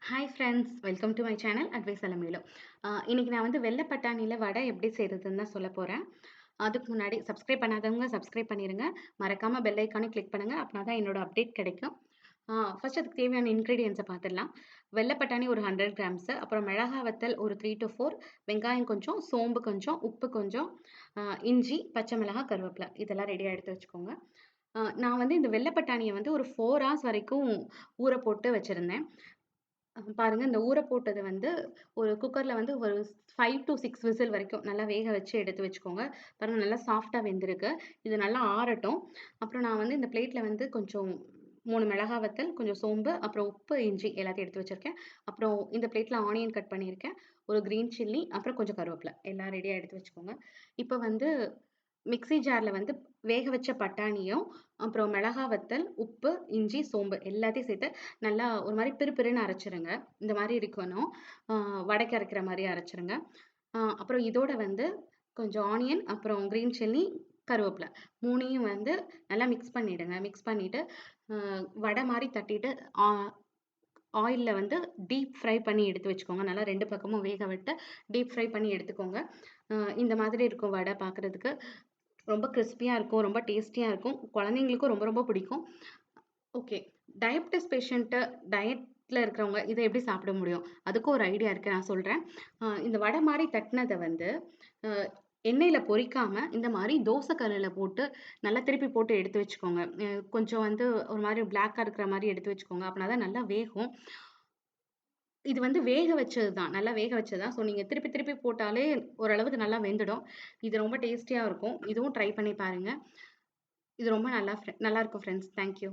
Hi friends, welcome to my channel advice Alamelu. இன்னைக்கு நான் வந்து வெள்ளை பட்டாணியில வடை எப்படி செய்கிறதுன்னு தான் சொல்ல போகிறேன். அதுக்கு முன்னாடி சப்ஸ்கிரைப் பண்ணாதவங்க சப்ஸ்கிரைப் பண்ணிடுங்க. மறக்காமல் பெல் ஐக்கானே கிளிக் பண்ணுங்கள். அப்படின்னா தான் என்னோட அப்டேட் கிடைக்கும். ஃபர்ஸ்ட் அதுக்கு தேவையான இன்க்ரீடியன்ஸை பார்த்துடலாம். வெள்ளை பட்டாணி ஒரு 100 கிராம்ஸு, அப்புறம் மிளகா வத்தல் ஒரு 3 to 4, வெங்காயம் கொஞ்சம், சோம்பு கொஞ்சம், உப்பு கொஞ்சம், இஞ்சி, பச்சை மிளகாய், கருவேப்பிலை இதெல்லாம் ரெடியாக எடுத்து வச்சுக்கோங்க. நான் வந்து இந்த வெள்ளை பட்டாணியை வந்து ஒரு 4 ஹவர்ஸ் வரைக்கும் ஊற போட்டு வச்சுருந்தேன். பாருங்க இந்த ஊற போட்டது வந்து ஒரு குக்கர்ல வந்து ஒரு 5 to 6 விசில் வரைக்கும் நல்லா வேக வச்சு எடுத்து வச்சுக்கோங்க. பாருங்க நல்லா சாஃப்ட்டா வெந்திருக்கு. இது நல்லா ஆறட்டும். அப்புறம் நான் வந்து இந்த பிளேட்ல வந்து கொஞ்சம் 3 மிளகா வத்தல், கொஞ்சம் சோம்பு, அப்புறம் உப்பு, இஞ்சி எல்லாத்தையும் எடுத்து வச்சிருக்கேன். அப்புறம் இந்த பிளேட்ல ஆனியன் கட் பண்ணியிருக்கேன். ஒரு கிரீன் சில்லி, அப்புறம் கொஞ்சம் கருவேப்பிலை எல்லாம் ரெடியா எடுத்து வச்சுக்கோங்க. இப்ப வந்து மிக்ஸி ஜார்ல வந்து வேக வச்ச பட்டாணியும், அப்புறம் மிளகா வத்தல், உப்பு, இஞ்சி, சோம்பு எல்லாத்தையும் சேர்த்து நல்லா ஒரு மாரி பிறுபிறுன்னு அரைச்சுருங்க. இந்த மாரி இருக்கணும். அ வடைக்கு அரைக்கிற மாரி அரைச்சுருங்க. அப்புறம் இதோட வந்து கொஞ்சம் ஆனியன், அப்புறம் கிரீன் சில்லி, கருவேப்பிலை 3யும் வந்து நல்லா மிக்ஸ் பண்ணிடுங்க. மிக்ஸ் பண்ணிட்டு, அ வடை மாரி தட்டிட்டு, ஆ ஆயில்ல வந்து டீப் ஃப்ரை பண்ணி எடுத்து வச்சுக்கோங்க. நல்லா 2 பக்கமும் வேக விட்டு டீப் ஃப்ரை பண்ணி எடுத்துக்கோங்க. இந்த மாதிரி இருக்கும் வடை பார்க்குறதுக்கு. ரொம்ப கிரிஸ்பியா இருக்கும். ரொம்ப டேஸ்டியா இருக்கும். குழந்தைங்களுக்கும் ரொம்ப ரொம்ப பிடிக்கும். ஓகே. டயபிட்டிஸ் பேஷண்ட்டு, டயட்ல இருக்கிறவங்க இத எப்படி சாப்பிட முடியும்? அதுக்கும் ஒரு ஐடியா இருக்கு. நான் சொல்றேன். இந்த வடை மாரி தட்டுனத வந்து அ எண்ணெயில பொரிக்காம, இந்த மாரி தோசை கல்லுல போட்டு நல்லா திருப்பி போட்டு எடுத்து வச்சுக்கோங்க. கொஞ்சம் வந்து ஒரு மாரி பிளாக்கா இருக்கிற மாரி எடுத்து வச்சுக்கோங்க. அப்பனா தான் நல்லா வேகும். இது வந்து வேக வச்சது தான். நல்லா வேக வச்சது தான். ஸோ நீங்க திருப்பி திருப்பி போட்டாலே ஓரளவுக்கு நல்லா வெந்துடும். இது ரொம்ப டேஸ்டியா இருக்கும். இதுவும் ட்ரை பண்ணி பாருங்க. இது ரொம்ப நல்லாருக்கும் ஃப்ரெண்ட்ஸ். Thank you.